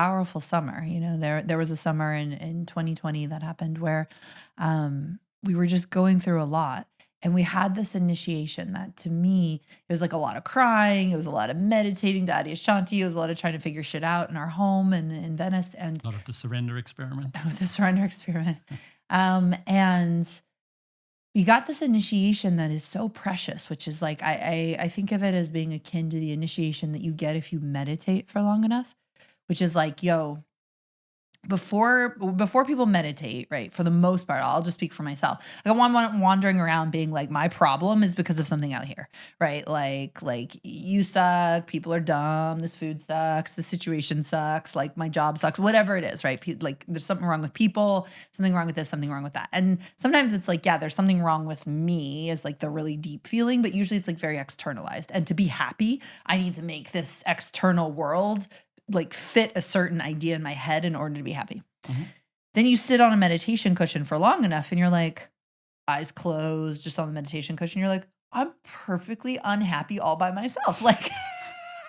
powerful summer. There was a summer in 2020 that happened where we were just going through a lot. And we had this initiation that to me, it was like a lot of crying. It was a lot of meditating to Adi Ashanti. It was a lot of trying to figure shit out in our home and in Venice. And A lot of the surrender experiment. with the surrender experiment. And we got this initiation that is so precious, which is like, I think of it as being akin to the initiation that you get if you meditate for long enough, which is like, yo, before people meditate, right? For the most part, I'll just speak for myself. Like I'm wandering around being like, my problem is because of something out here, right? Like you suck, people are dumb, this food sucks, the situation sucks, like my job sucks, whatever it is, right? Like there's something wrong with people, something wrong with this, something wrong with that. And sometimes it's like, yeah, there's something wrong with me is like the really deep feeling, but usually it's like very externalized. And to be happy, I need to make this external world like fit a certain idea in my head in order to be happy. Mm-hmm. Then you sit on a meditation cushion for long enough and you're like, eyes closed, just on the meditation cushion. You're like, I'm perfectly unhappy all by myself. Like,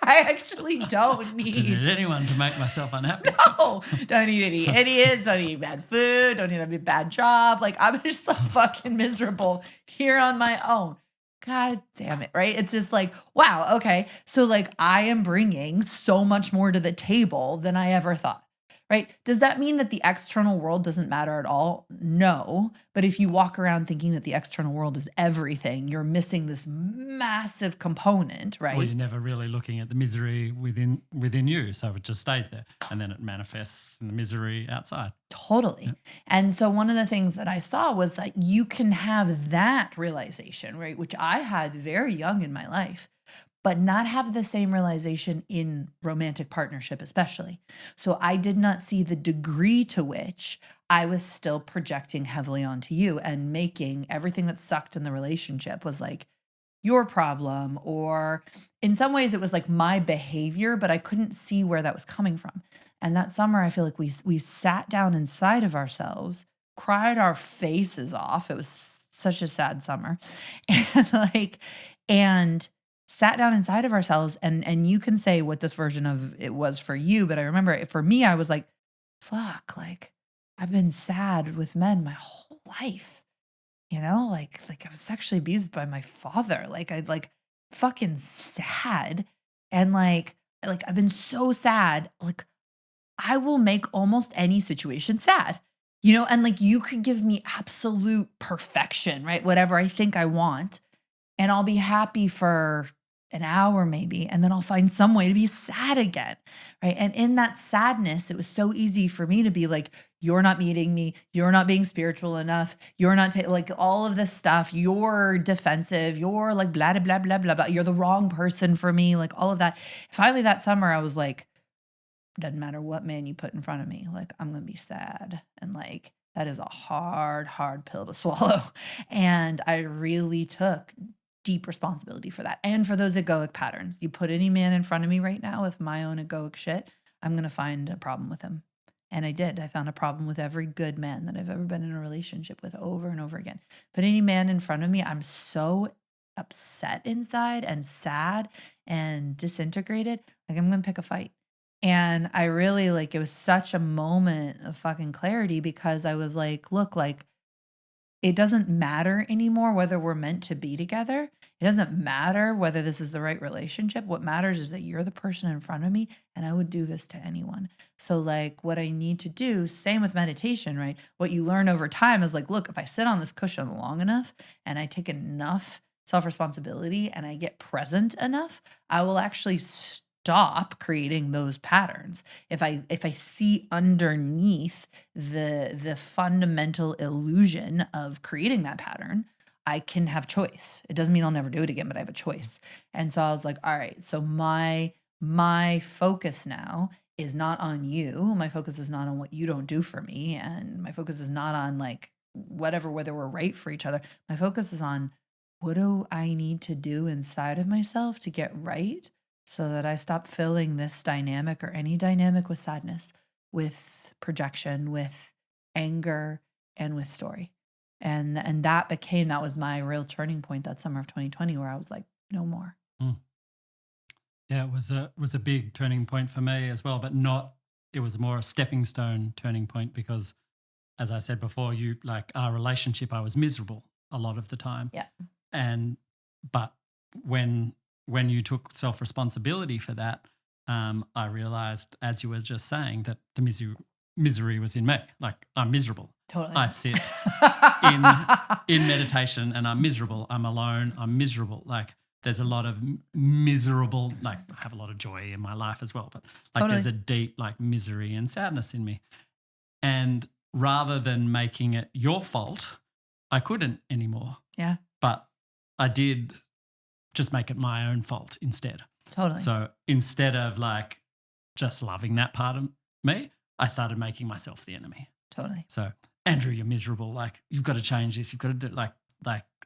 I actually don't need anyone to make myself unhappy. No, don't need any idiots, don't need bad food, don't need a bad job. Like, I'm just so fucking miserable here on my own. God damn it, right? It's just like, wow, okay. So like I am bringing so much more to the table than I ever thought, right? Does that mean that the external world doesn't matter at all? No. But if you walk around thinking that the external world is everything, you're missing this massive component, right? Or you're never really looking at the misery within you. So it just stays there and then it manifests in the misery outside. Totally. Yeah. And so one of the things that I saw was that you can have that realization, right? Which I had very young in my life, but not have the same realization in romantic partnership, especially. So I did not see the degree to which I was still projecting heavily onto you and making everything that sucked in the relationship was like your problem, or in some ways it was like my behavior, but I couldn't see where that was coming from. And that summer, I feel like we sat down inside of ourselves, cried our faces off. It was such a sad summer. And sat down inside of ourselves and you can say what this version of it was for you, but I remember for me, I was like, fuck, like I've been sad with men my whole life. Like I was sexually abused by my father. Like I like fucking sad. And like I've been so sad. Like I will make almost any situation sad, and like you could give me absolute perfection, right? Whatever I think I want. And I'll be happy for an hour maybe. And then I'll find some way to be sad again, right? And in that sadness, it was so easy for me to be like, you're not meeting me. You're not being spiritual enough. You're not like all of this stuff. You're defensive. You're like blah, blah, blah, blah, blah. You're the wrong person for me. Like all of that. Finally, that summer, I was like, doesn't matter what man you put in front of me. Like, I'm going to be sad. And like, that is a hard, hard pill to swallow. And I really took deep responsibility for that. And for those egoic patterns, you put any man in front of me right now with my own egoic shit, I'm going to find a problem with him. And I did. I found a problem with every good man that I've ever been in a relationship with over and over again. Put any man in front of me, I'm so upset inside and sad and disintegrated. Like, I'm going to pick a fight. And I really it was such a moment of fucking clarity because I was like, look, like, it doesn't matter anymore whether we're meant to be together. It doesn't matter whether this is the right relationship. What matters is that you're the person in front of me and I would do this to anyone. So like what I need to do, same with meditation, right? What you learn over time is like, look, if I sit on this cushion long enough and I take enough self-responsibility and I get present enough, I will actually stop creating those patterns. If I see underneath the fundamental illusion of creating that pattern, I can have choice. It doesn't mean I'll never do it again, but I have a choice. And so I was like, all right, so my focus now is not on you. My focus is not on what you don't do for me. And my focus is not on like whether we're right for each other. My focus is on what do I need to do inside of myself to get right so that I stop filling this dynamic or any dynamic with sadness, with projection, with anger, and with story. And that was my real turning point that summer of 2020 where I was like, no more. Yeah, it was a big turning point for me as well, but not it was more a stepping stone turning point because, as I said before, you like our relationship, I was miserable a lot of the time. Yeah. But when you took self-responsibility for that, I realized, as you were just saying, that the misery was in me. Like, I'm miserable. Totally. I sit in meditation and I'm miserable. I'm alone. I'm miserable. Like, there's a lot of miserable, like, I have a lot of joy in my life as well, but like Totally. there's a deep like misery and sadness in me. And rather than making it your fault, I couldn't anymore. Yeah. But I did just make it my own fault instead. Totally. So instead of like just loving that part of me, I started making myself the enemy. Totally. So, Andrew, you're miserable. Like, you've got to change this. You've got to do like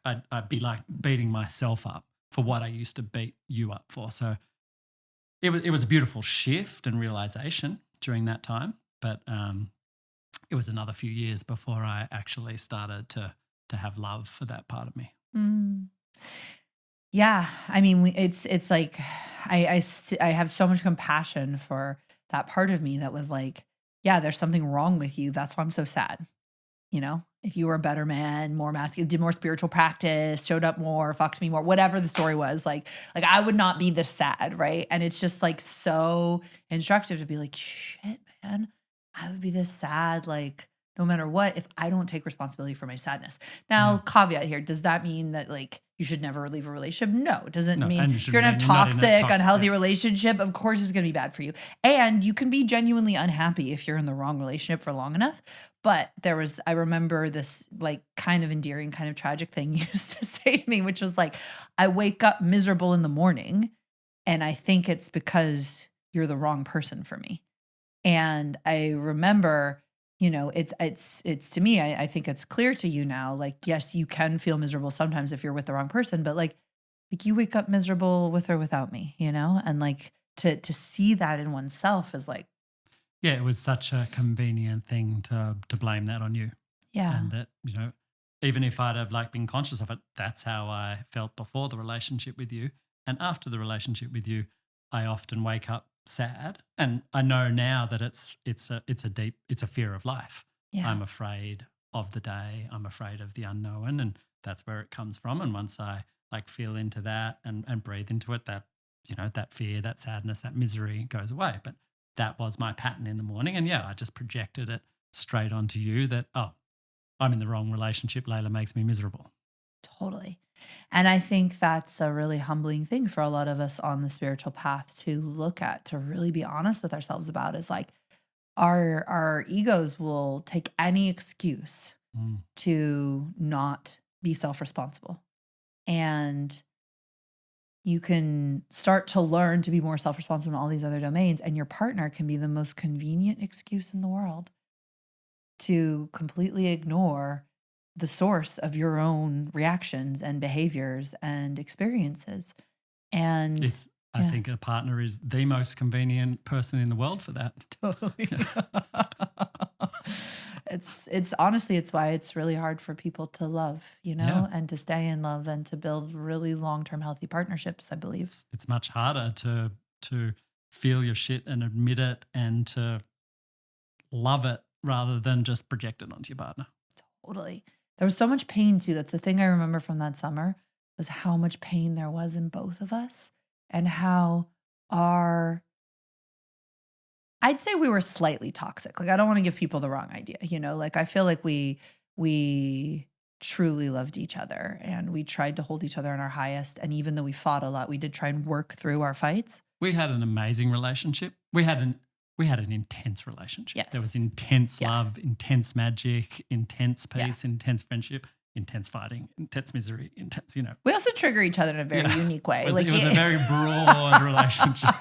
I'd be like beating myself up for what I used to beat you up for. So it was a beautiful shift and realization during that time. But it was another few years before I actually started to have love for that part of me. Mm. Yeah. I mean, it's like I have so much compassion for that part of me that was like, yeah, there's something wrong with you. That's why I'm so sad. You know, if you were a better man, more masculine, did more spiritual practice, showed up more, fucked me more, whatever the story was, like I would not be this sad, right? And it's just like so instructive to be like, shit, man, I would be this sad, like no matter what, if I don't take responsibility for my sadness. Now, caveat here, does that mean that like you should never leave a relationship? No, it doesn't mean if you're in a toxic, unhealthy relationship, of course it's going to be bad for you. And you can be genuinely unhappy if you're in the wrong relationship for long enough. But I remember this like kind of endearing, kind of tragic thing you used to say to me, which was like, I wake up miserable in the morning and I think it's because you're the wrong person for me. And I remember, you know, it's to me, I think it's clear to you now, like, yes, you can feel miserable sometimes if you're with the wrong person, but like you wake up miserable with or without me, you know, and like to see that in oneself is like, yeah, it was such a convenient thing to blame that on you. yeah. And that, you know, even if I'd have like been conscious of it, that's how I felt before the relationship with you. And after the relationship with you, I often wake up sad. And I know now that it's a fear of life. Yeah. I'm afraid of the day. I'm afraid of the unknown. And that's where it comes from. And once I like feel into that and breathe into it, that, you know, that fear, that sadness, that misery goes away. But that was my pattern in the morning. And yeah, I just projected it straight onto you that, oh, I'm in the wrong relationship. Layla makes me miserable. Totally. And I think that's a really humbling thing for a lot of us on the spiritual path to look at, to really be honest with ourselves about, is like our egos will take any excuse to not be self-responsible. And you can start to learn to be more self-responsible in all these other domains, and your partner can be the most convenient excuse in the world to completely ignore the source of your own reactions and behaviors and experiences. And I think a partner is the most convenient person in the world for that. Totally. It's honestly, it's why it's really hard for people to love, you know, and to stay in love and to build really long-term healthy partnerships, I believe. It's much harder to feel your shit and admit it and to love it rather than just project it onto your partner. Totally. There was so much pain too. That's the thing I remember from that summer, was how much pain there was in both of us and how I'd say we were slightly toxic. Like, I don't want to give people the wrong idea, you know, like I feel like we truly loved each other and we tried to hold each other in our highest. And even though we fought a lot, we did try and work through our fights. We had an amazing relationship. We had an intense relationship. Yes. There was intense love, intense magic, intense peace, intense friendship, intense fighting, intense misery, intense, you know. We also trigger each other in a very unique way. It was a very broad relationship.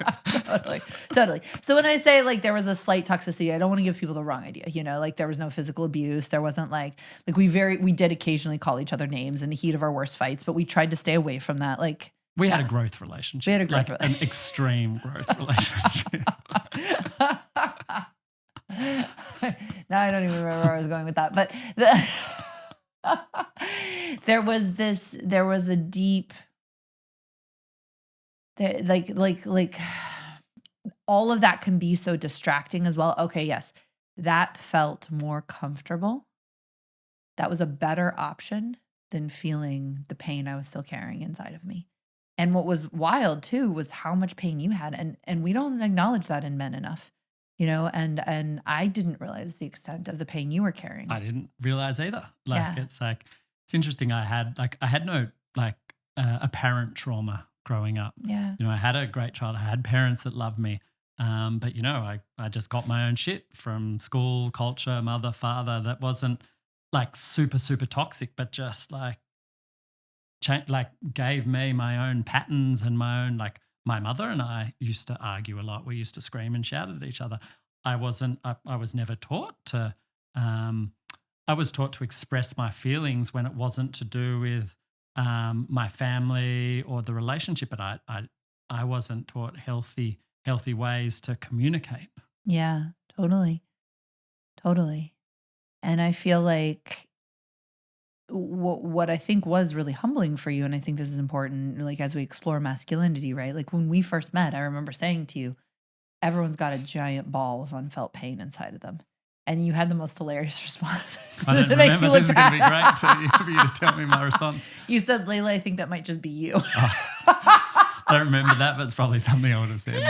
Totally. So when I say like there was a slight toxicity, I don't want to give people the wrong idea. You know, like there was no physical abuse. There wasn't like we did occasionally call each other names in the heat of our worst fights, but we tried to stay away from that. Like we had a growth relationship. We had a growth relationship. An extreme growth relationship. Now I don't even remember where I was going with that, but there was a deep, like all of that can be so distracting as well. Okay, yes, that felt more comfortable. That was a better option than feeling the pain I was still carrying inside of me. And what was wild too was how much pain you had, and we don't acknowledge that in men enough, and I didn't realize the extent of the pain you were carrying. I didn't realize either. Yeah. It's interesting. I had no apparent trauma growing up. Yeah. I had a great child. I had parents that loved me. But I just got my own shit from school, culture, mother, father. That wasn't like super, super toxic, but just like gave me my own patterns and my own, like, my mother and I used to argue a lot. We used to scream and shout at each other. I was never taught to, I was taught to express my feelings when it wasn't to do with my family or the relationship, but I wasn't taught healthy ways to communicate. Yeah, totally. Totally. And I feel like what I think was really humbling for you, and I think this is important, like as we explore masculinity, right? Like when we first met, I remember saying to you, everyone's got a giant ball of unfelt pain inside of them. And you had the most hilarious response. I don't to make remember. me look This is going to be bad. great for you to tell me my response. You said, Layla, I think that might just be you. Oh, I don't remember that, but it's probably something I would have said.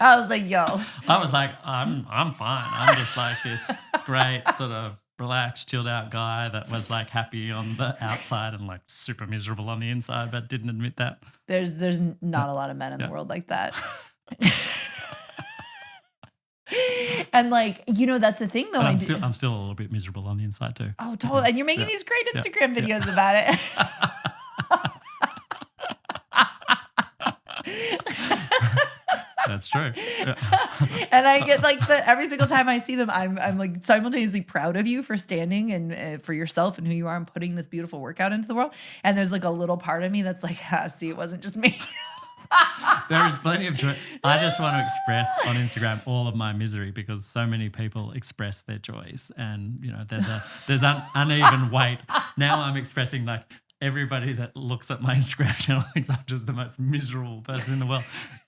I was like, yo. I was like, I'm fine. I'm just like this great sort of relaxed, chilled out guy that was like happy on the outside and like super miserable on the inside, but didn't admit that. There's not a lot of men in the world like that. And like, that's the thing though. I'm still a little bit miserable on the inside too. Oh, totally. And you're making these great Instagram videos about it. That's true. Yeah. And I get like every single time I see them, I'm like simultaneously proud of you for standing and for yourself and who you are and putting this beautiful workout into the world. And there's like a little part of me that's like, see, it wasn't just me. There is plenty of joy. I just want to express on Instagram all of my misery because so many people express their joys, and there's an uneven weight. Now I'm expressing like everybody that looks at my Instagram channel thinks I'm just the most miserable person in the world.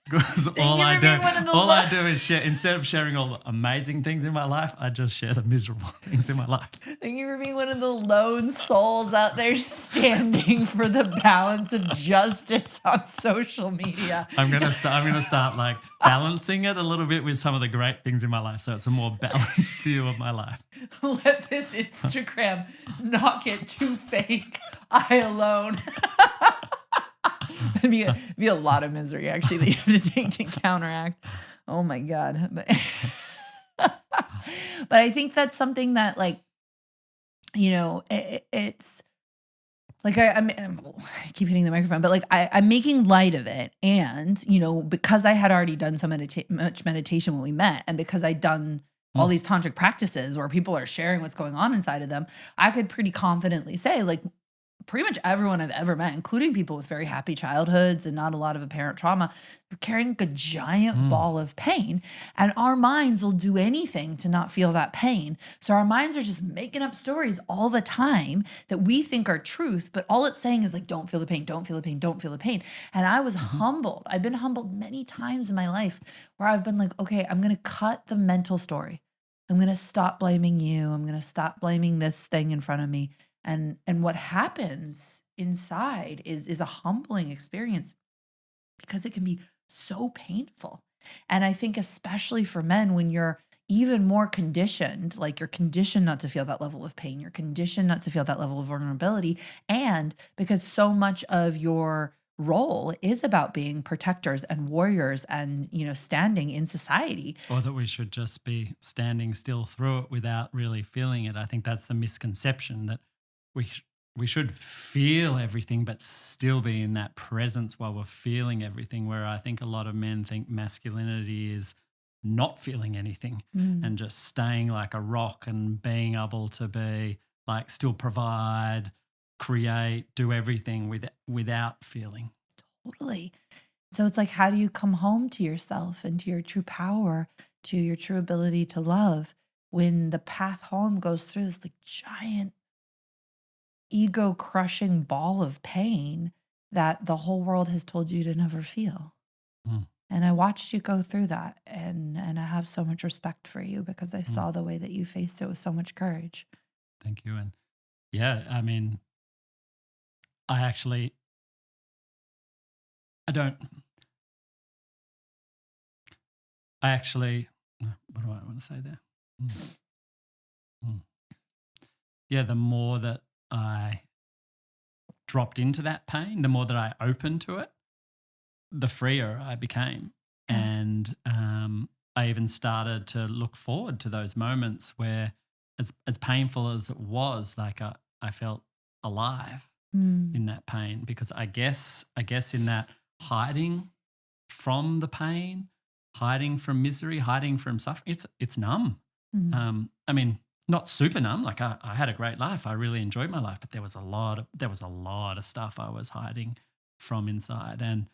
Because all I do is share, instead of sharing all the amazing things in my life, I just share the miserable things in my life. Thank you for being one of the lone souls out there standing for the balance of justice on social media. I'm gonna start like balancing it a little bit with some of the great things in my life, so it's a more balanced view of my life. Let this Instagram not get too fake. I alone. It'd be a lot of misery actually that you have to take to counteract. Oh my God. But I think that's something that like, it's like I keep hitting the microphone, but like I'm making light of it. And, because I had already done so much meditation when we met, and because I'd done all these tantric practices where people are sharing what's going on inside of them, I could pretty confidently say like, pretty much everyone I've ever met, including people with very happy childhoods and not a lot of apparent trauma, are carrying like a giant ball of pain. And our minds will do anything to not feel that pain. So our minds are just making up stories all the time that we think are truth, but all it's saying is like, don't feel the pain, don't feel the pain, don't feel the pain. And I was humbled. I've been humbled many times in my life where I've been like, okay, I'm going to cut the mental story. I'm going to stop blaming you. I'm going to stop blaming this thing in front of me. And what happens inside is a humbling experience because it can be so painful. And I think especially for men, when you're even more conditioned, like you're conditioned not to feel that level of pain, you're conditioned not to feel that level of vulnerability. And because so much of your role is about being protectors and warriors and, standing in society. Or that we should just be standing still through it without really feeling it. I think that's the misconception, that we should feel everything but still be in that presence while we're feeling everything, where I think a lot of men think masculinity is not feeling anything and just staying like a rock and being able to be like still provide, create, do everything without feeling. Totally. So it's like, how do you come home to yourself and to your true power, to your true ability to love, when the path home goes through this like giant ego crushing ball of pain that the whole world has told you to never feel? Mm, And I watched you go through that, and I have so much respect for you because I mm. saw the way that you faced it with so much courage. Thank you. And yeah, I mean, I actually, I don't, I actually, what do I want to say there? Mm, mm. Yeah, the more that I dropped into that pain, the more that I opened to it, the freer I became. Yeah. And I even started to look forward to those moments where, as painful as it was, like I felt alive Mm, in that pain, because I guess in that hiding from the pain, hiding from misery, hiding from suffering, it's numb. mm, I mean, not super numb. Like I had a great life. I really enjoyed my life, but there was a lot of stuff I was hiding from inside. And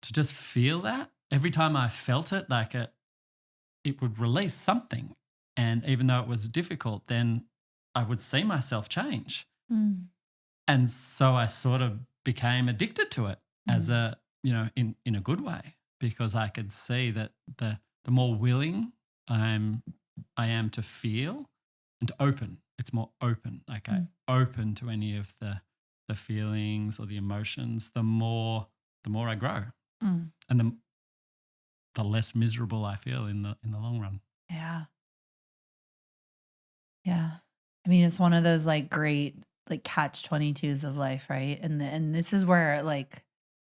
to just feel that every time I felt it, like it would release something. And even though it was difficult, then I would see myself change. mm, And so I sort of became addicted to it as mm, in a good way, because I could see that the more willing I'm I am to feel and to open, it's more open. Like I mm, open to any of the feelings or the emotions, the more I grow, mm. and the less miserable I feel in the long run. Yeah. Yeah. I mean, it's one of those like great like catch 22s of life, right? And this is where like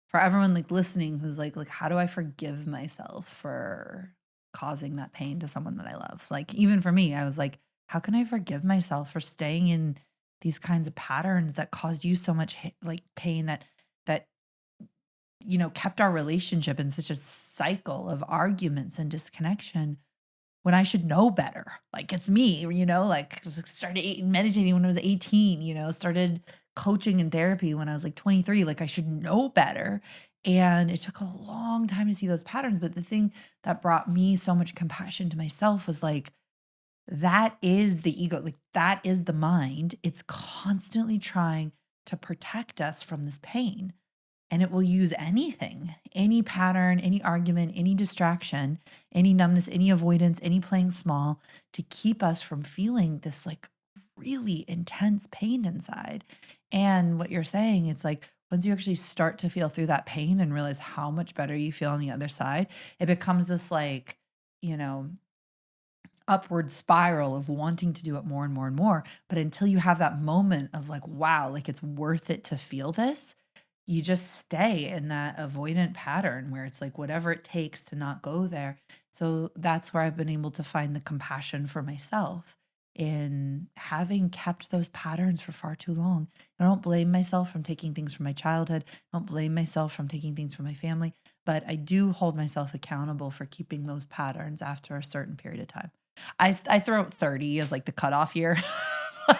for everyone like listening who's like how do I forgive myself for causing that pain to someone that I love? Like even for me, I was like, how can I forgive myself for staying in these kinds of patterns that caused you so much like pain that kept our relationship in such a cycle of arguments and disconnection when I should know better. Like it's me, like started meditating when I was 18, started coaching and therapy when I was like 23. Like I should know better. And it took a long time to see those patterns. But the thing that brought me so much compassion to myself was like, that is the ego. Like that is the mind. It's constantly trying to protect us from this pain. And it will use anything, any pattern, any argument, any distraction, any numbness, any avoidance, any playing small to keep us from feeling this like really intense pain inside. And what you're saying, it's like once you actually start to feel through that pain and realize how much better you feel on the other side, it becomes this like, you know, upward spiral of wanting to do it more and more and more. But until you have that moment of like, wow, like it's worth it to feel this, you just stay in that avoidant pattern where it's like whatever it takes to not go there. So that's where I've been able to find the compassion for myself in having kept those patterns for far too long. I don't blame myself from taking things from my childhood. I don't blame myself from taking things from my family, but I do hold myself accountable for keeping those patterns after a certain period of time. I throw out 30 as like the cutoff year.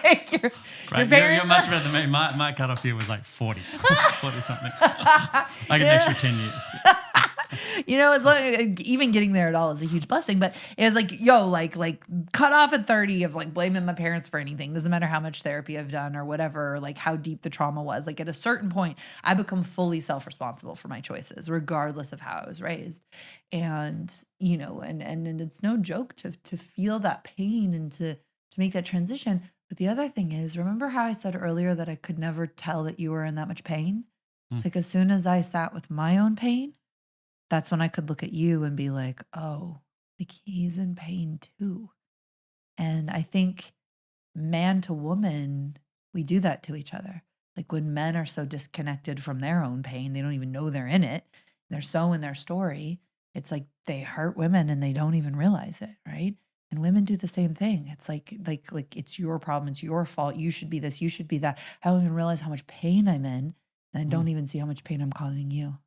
Like your Great. You're parents. much better than me. My cutoff here was like 40, 40 something. Like an Yeah. extra 10 years. It's like even getting there at all is a huge blessing. But it was like, yo, like cut off at 30 of like blaming my parents for anything. Doesn't matter how much therapy I've done or whatever, or like how deep the trauma was. Like at a certain point, I become fully self-responsible for my choices, regardless of how I was raised. And, and it's no joke to feel that pain and to make that transition. But the other thing is, remember how I said earlier that I could never tell that you were in that much pain? Mm, It's like as soon as I sat with my own pain, that's when I could look at you and be like, oh, like he's in pain too. And I think man to woman, we do that to each other. Like when men are so disconnected from their own pain, they don't even know they're in it. They're so in their story. It's like they hurt women and they don't even realize it, right? And women do the same thing. It's like it's your problem, it's your fault. You should be this, you should be that. I don't even realize how much pain I'm in, and I don't mm. even see how much pain I'm causing you.